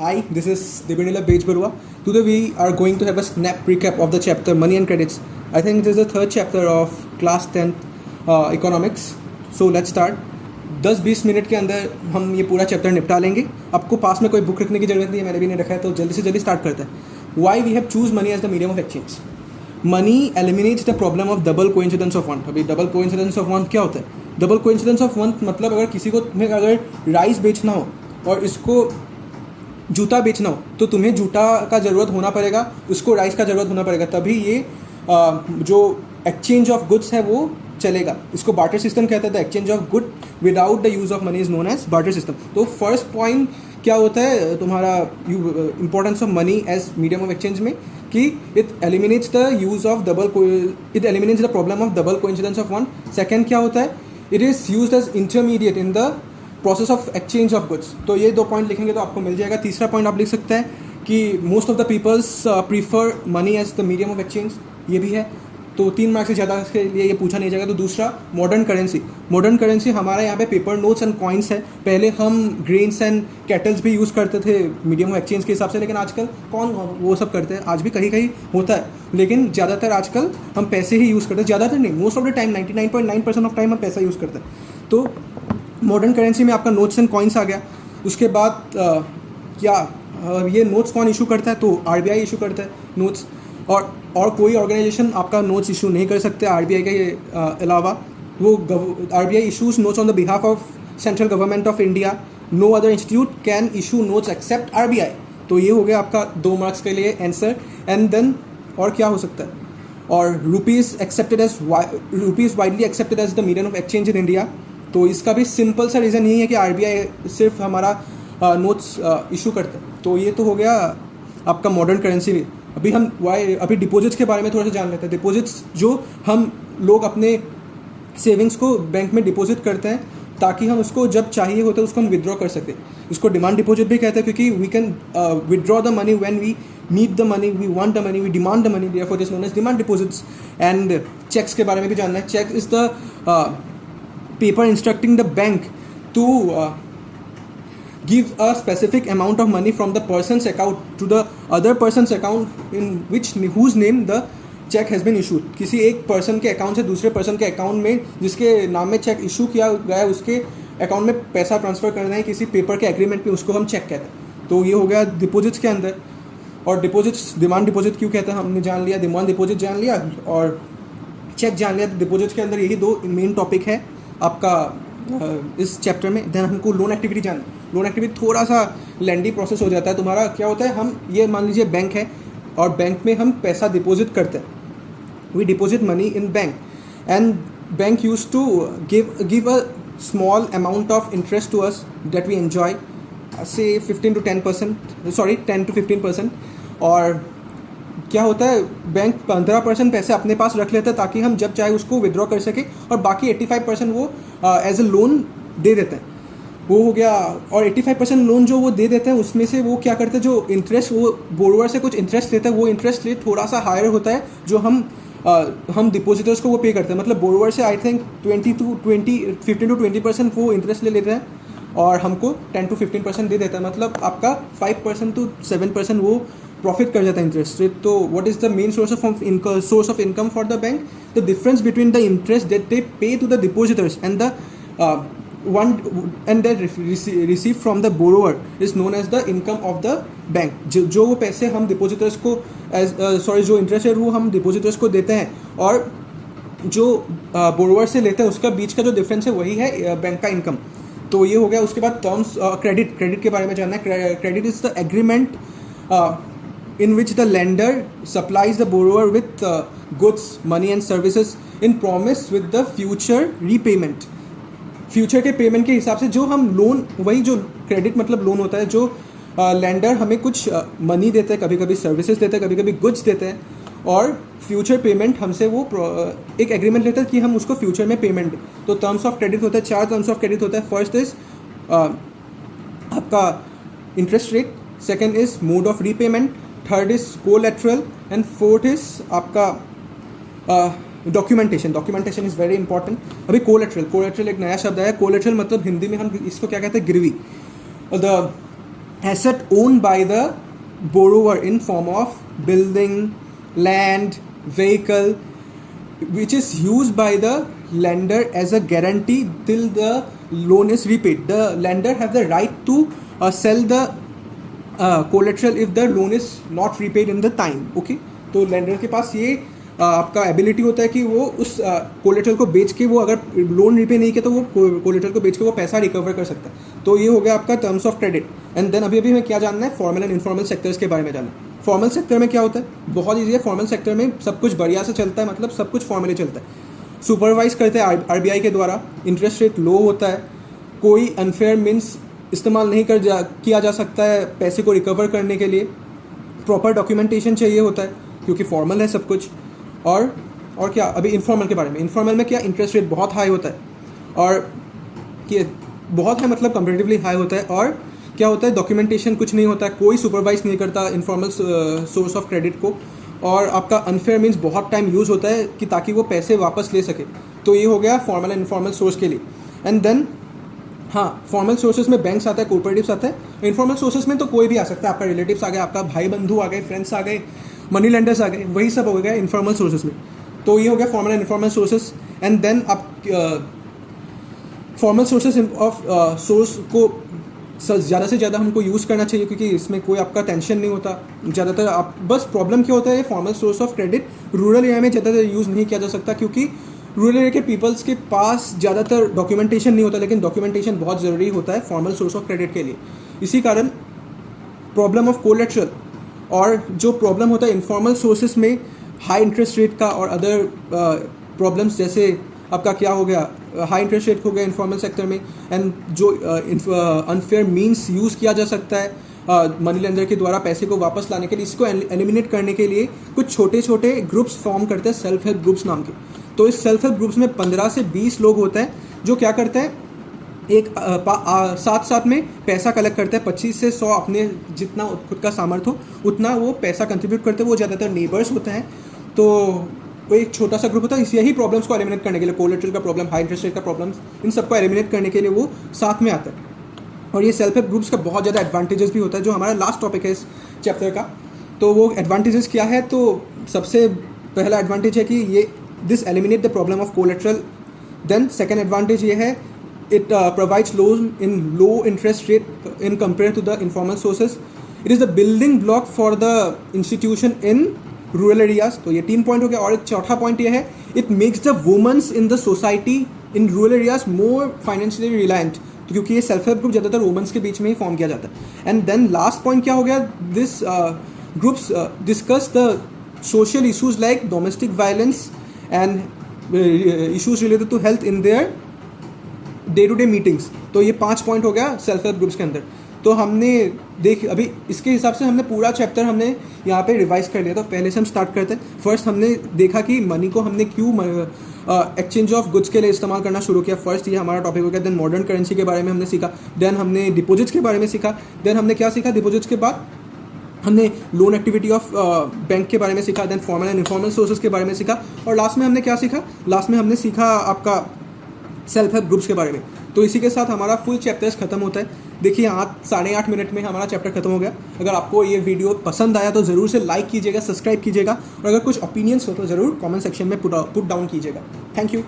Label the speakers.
Speaker 1: Hi, this is Debanila Bejbarua. Today we are going to have a snap recap of the chapter Money and Credits. I think this is the third chapter of class 10th economics. So let's start. 10-20 minute के अंदर हम ये पूरा chapter निपटा लेंगे. आपको पास में कोई बुक रखने की जरूरत नहीं है, मैंने भी नहीं रखा है, तो जल्दी से जल्दी स्टार्ट करते हैं. Why we have choose money as the medium of exchange? Money eliminates the problem of double coincidence of want. अभी double coincidence of want क्या होता है? Double coincidence of want मतलब अगर किसी को तुम्हें अगर राइस बेचना हो और इसको जूता बेचना हो तो तुम्हें जूता का ज़रूरत होना पड़ेगा, उसको राइस का ज़रूरत होना पड़ेगा, तभी ये जो एक्सचेंज ऑफ गुड्स है वो चलेगा. इसको बार्टर सिस्टम कहते हैं. The exchange of good without the use of money is known as barter system. तो फर्स्ट पॉइंट क्या होता है तुम्हारा importance of money as medium of exchange में कि it eliminates the use of it eliminates the problem of double coincidence of one. Second क्या होता है, it is used as intermediate in the process of exchange of goods. तो ये 2 point लिखेंगे तो आपको मिल जाएगा. तीसरा पॉइंट आप लिख सकते हैं कि most of the peoples prefer money as the medium of exchange. ये भी है, तो 3 मार्क्स से ज़्यादा के लिए ये पूछा नहीं जाएगा. तो दूसरा मॉडर्न करेंसी. मॉडर्न करेंसी हमारे यहाँ पे पेपर नोट्स एंड कॉइन्स है. पहले हम ग्रेन्स एंड कैटल्स भी यूज़ करते थे मीडियम ऑफ एक्सचेंज के हिसाब से, लेकिन आजकल कौन वो सब करते हैं. आज भी कहीं कहीं होता है, लेकिन ज़्यादातर आजकल हम पैसे ही यूज़ करते हैं. ज़्यादातर नहीं, most of the time 99.9% of time हम पैसा यूज़ करते हैं. तो मॉडर्न करेंसी में आपका नोट्स एंड कॉइन्स आ गया. उसके बाद ये नोट्स कौन इशू करता है, तो आरबीआई इशू करता है नोट्स. और कोई ऑर्गेनाइजेशन आपका नोट्स इशू नहीं कर सकते आरबीआई के अलावा. वो RBI issues notes on the behalf of central government of India. No other institute can issue notes except RBI. तो ये हो गया आपका 2 मार्क्स के लिए आंसर. एंड देन और क्या हो सकता है, और rupees widely accepted as the medium of exchange in India. तो इसका भी सिंपल सा रीज़न यही है कि आरबीआई सिर्फ हमारा नोट्स इशू करता है. तो ये तो हो गया आपका मॉडर्न करेंसी. अभी डिपॉजिट्स के बारे में थोड़ा सा जान लेते हैं. डिपॉजिट्स जो हम लोग अपने सेविंग्स को बैंक में डिपॉजिट करते हैं ताकि हम उसको जब चाहिए होता है उसको हम विड्रॉ कर सकें. इसको डिमांड डिपॉजिट भी कहते हैं, क्योंकि we can withdraw the money when we need the money, we want the money, we demand the money. Therefore it is known as demand deposits. And cheques के बारे में भी जानना है. Cheque is the paper instructing the bank to give a specific amount of money from the person's account to the other person's account in whose name the check has been issued. किसी एक person के account से दूसरे person के account में जिसके नाम में चेक इशू किया गया है उसके अकाउंट में पैसा ट्रांसफ़र करना है किसी पेपर के एग्रीमेंट में, उसको हम चेक कहते हैं. तो ये हो गया डिपॉजिट्स के अंदर. और डिपॉजिट्स डिमांड डिपॉजिट क्यों कहते हैं हमने जान लिया. डिमांड डिपॉजिट जान लिया और चेक जान लिया. डिपॉजिट्स के अंदर यही 2 मेन टॉपिक है आपका इस चैप्टर में. देन हमको लोन एक्टिविटी जानना. लोन एक्टिविटी थोड़ा सा लेंडी प्रोसेस हो जाता है. तुम्हारा क्या होता है, हम ये मान लीजिए बैंक है और बैंक में हम पैसा डिपॉजिट करते हैं. We deposit money in bank and bank use to give a small amount of interest to us that we enjoy, से 10 to 15%. और क्या होता है, बैंक 15% पैसे अपने पास रख लेता है ताकि हम जब चाहे उसको विड्रॉ कर सके, और बाकी 85% वो एज ए लोन दे देते हैं. वो हो गया. और 85% लोन जो वो दे देते हैं उसमें से वो क्या करते हैं, जो इंटरेस्ट वो बोरोवर से कुछ इंटरेस्ट लेते हैं, वो इंटरेस्ट रेट थोड़ा सा हायर होता है जो हम डिपोजिटर्स को वो पे करते हैं. मतलब बोरोवर से आई थिंक 15 to 20% वो इंटरेस्ट ले लेते हैं और हमको 10 to 15% दे देता है. मतलब आपका 5% to 7% वो प्रॉफिट कर जाता है इंटरेस्ट रेट. तो what is the main source of income for the bank? The difference between the interest that they pay to the depositors and the receive from the borrower is known as the income of the bank. जो वो पैसे हम depositors को जो interest rate वो हम depositors को देते हैं और जो बोरोवर से लेते हैं उसका बीच का जो डिफरेंस है वही है बैंक का इनकम. तो ये हो गया. उसके बाद टर्म्स क्रेडिट के बारे में जानना है. Credit is the agreement in which the lender supplies the borrower with goods, money and services in promise with the future repayment. Future के पेमेंट के हिसाब से जो हम लोन, वही जो क्रेडिट मतलब लोन होता है, जो लैंडर हमें कुछ मनी देते हैं, कभी कभी सर्विसेज देते हैं, कभी कभी गुड्स देते हैं, और फ्यूचर पेमेंट हमसे वो एक एग्रीमेंट लेता है कि हम उसको फ्यूचर में पेमेंट दें. तो टर्म्स ऑफ क्रेडिट होता है, 4 टर्म्स ऑफ क्रेडिट होता है. फर्स्ट इज आपका interest rate, second is mode of repayment, third is collateral and fourth is आपका डॉक्यूमेंटेशन इज़ वेरी इंपॉर्टेंट. अभी कोलैटरल एक नया शब्द है. कोलैटरल मतलब हिंदी में हम इसको क्या कहते हैं, गिरवी. The asset owned by the borrower in form of building, land, vehicle, which is used by the lender as a guarantee till the loan is repaid. The lender have the right to sell the collateral if the loan is not repaid in the time. Okay, तो lender के पास ये आपका ability होता है कि वो उस collateral को बेच के, वो अगर लोन रिपे नहीं किया तो वो कोलेटरल को बेच के वो पैसा रिकवर कर सकता है. तो ये हो गया आपका terms of credit. And then अभी हमें क्या जानना है, फॉर्मल एंड इनफॉर्मल सेक्टर्स के बारे में जानना है. फॉर्मल सेक्टर में क्या होता है, बहुत ईजी है. फॉर्मल सेक्टर में सब कुछ बढ़िया से चलता है, मतलब सब कुछ फॉर्मली चलता है. सुपरवाइज करते हैं RBI के द्वारा, इंटरेस्ट रेट लो होता है, कोई अनफेयर मीन्स इस्तेमाल नहीं किया जा सकता है पैसे को रिकवर करने के लिए. प्रॉपर डॉक्यूमेंटेशन चाहिए होता है क्योंकि फॉर्मल है सब कुछ. और क्या, अभी इनफॉर्मल के बारे में. इनफॉर्मल में क्या, इंटरेस्ट रेट बहुत हाई होता है, और कि बहुत है मतलब कंपेरेटिवली हाई होता है. और क्या होता है, डॉक्यूमेंटेशन कुछ नहीं होता है, कोई सुपरवाइज नहीं करता इनफॉर्मल सोर्स ऑफ क्रेडिट को. और आपका अनफेयर मीन्स बहुत टाइम यूज़ होता है कि ताकि वो पैसे वापस ले सके. तो ये हो गया फॉर्मल एंड इनफॉर्मल सोर्स के लिए. एंड देन हाँ, फॉर्मल सोर्सेज में बैंक्स आता है, कोऑपरेटिव्स आता है. इनफॉर्मल सोर्सेज में तो कोई भी आ सकता है, आपका रिलेटिव्स आ गए, आपका भाई बंधु आ गए, फ्रेंड्स आ गए, मनी लेंडर्स आ गए, वही सब हो गया इनफॉर्मल सोर्सेज में. तो ये हो गया formal and informal sources. And then आप फॉर्मल सोर्सेज ऑफ सोर्स को ज़्यादा से ज़्यादा हमको यूज़ करना चाहिए क्योंकि इसमें कोई आपका टेंशन नहीं होता. ज़्यादातर आप बस प्रॉब्लम क्या होता है, formal source of credit rural area में ज़्यादातर यूज़ नहीं किया जा सकता क्योंकि रूरल एरिया के पीपल्स के पास ज़्यादातर डॉक्यूमेंटेशन नहीं होता, लेकिन डॉक्यूमेंटेशन बहुत ज़रूरी होता है फॉर्मल सोर्स ऑफ क्रेडिट के लिए. इसी कारण प्रॉब्लम ऑफ कोलेट्रल और जो प्रॉब्लम होता है इनफॉर्मल सोर्सेज में हाई इंटरेस्ट रेट का और अदर प्रॉब्लम्स, जैसे आपका क्या हो गया, हाई इंटरेस्ट रेट हो गया इनफॉर्मल सेक्टर में. एंड जो अनफेयर मीन्स यूज़ किया जा सकता है मनी लेंडर के द्वारा पैसे को वापस लाने के लिए, इसको एलिमिनेट करने के लिए कुछ छोटे छोटे ग्रुप्स फॉर्म करते हैं, सेल्फ हेल्प ग्रुप्स नाम के. तो इस सेल्फ हेल्प ग्रुप्स में 15 से 20 लोग होते हैं जो क्या करते हैं, एक साथ में पैसा कलेक्ट करते हैं. 25 से 100 अपने जितना खुद का सामर्थ्य हो उतना वो पैसा कंट्रीब्यूट करते हैं. वो ज़्यादातर नेबर्स होते हैं. तो वो एक छोटा सा ग्रुप होता है. यही प्रॉब्लम्स को एलिमिनेट करने के लिए, कोलेट्रल का प्रॉब्लम, हाई इंटरेस्ट रेट का प्रॉब्लम, इन सबको एलिमिनेट करने के लिए वो साथ में आता है. और ये सेल्फ हेल्प ग्रुप्स का बहुत ज़्यादा एडवांटेजेस भी होता है, जो हमारा लास्ट टॉपिक है इस चैप्टर का. तो वो एडवांटेजेस क्या है, तो सबसे पहला एडवांटेज है कि ये this eliminate the problem of collateral. Then second advantage ये है, it provides loan in low interest rate in compared to the informal sources. It is the building block for the institution in rural areas. तो ये 3 point हो गया. और एक चौथा point ये है, it makes the women in the society in rural areas more financially reliant. तो क्योंकि ये सेल्फ हेल्प ग्रुप ज़्यादातर वुमेन्स के बीच में ही फॉर्म किया जाता है. एंड देन लास्ट पॉइंट क्या हो गया, this groups discuss the social issues like domestic violence and issues related to health in their day to day meetings. तो ये 5 पॉइंट हो गया सेल्फ हेल्प ग्रुप्स के अंदर. तो हमने अभी इसके हिसाब से हमने पूरा चैप्टर हमने यहाँ पे रिवाइज कर लिया. तो पहले से हम स्टार्ट करते हैं. फर्स्ट हमने देखा कि मनी को हमने क्यों एक्सचेंज ऑफ गुड्स के लिए इस्तेमाल करना शुरू किया. फर्स्ट ये हमारा टॉपिक हो गया. देन मॉडर्न करेंसी के बारे में हमने सीखा. देन हमने डिपॉजिट्स के बारे में सीखा. देन हमने क्या सीखा, डिपॉजिट्स के बाद हमने लोन एक्टिविटी ऑफ बैंक के बारे में सीखा. Then formal and informal sources के बारे में सीखा. और लास्ट में हमने क्या सीखा, लास्ट में हमने सीखा आपका सेल्फ हेल्प ग्रुप्स के बारे में. तो इसी के साथ हमारा फुल चैप्टर्स खत्म होता है. देखिए 8-8.5 मिनट में हमारा चैप्टर खत्म हो गया. अगर आपको ये वीडियो पसंद आया तो ज़रूर से लाइक कीजिएगा, सब्सक्राइब कीजिएगा, और अगर कुछ ओपिनियंस हो तो ज़रूर कमेंट सेक्शन में पुट डाउन कीजिएगा. Thank you.